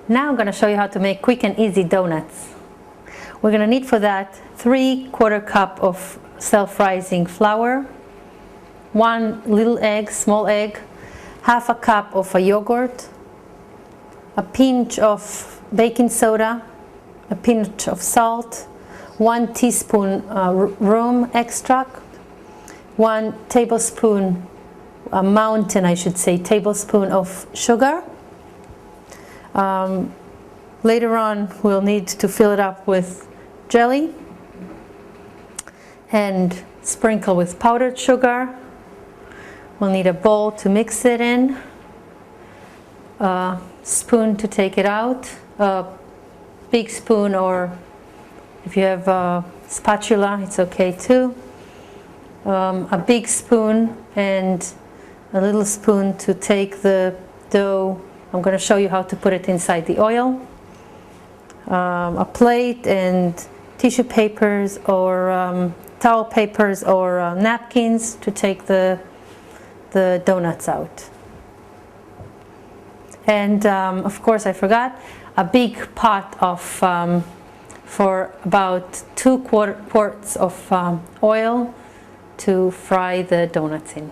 Now I'm going to show you how to make quick and easy donuts. We're going to need for that 3/4 cup of self-rising flour, 1 little egg, small egg, 1/2 cup of a yogurt, a pinch of baking soda, a pinch of salt, 1 teaspoon room extract, 1 tablespoon, a mountain I should say, tablespoon of sugar. Later on we'll need to fill it up with jelly and sprinkle with powdered sugar. We'll need a bowl to mix it in, a spoon to take it out, a big spoon, or if you have a spatula it's okay too, a big spoon and a little spoon to take the dough. I'm going to show you how to put it inside the oil. A plate and tissue papers or towel papers or napkins to take the donuts out. And of course I forgot, a big pot of for about 2 quarts of oil to fry the donuts in.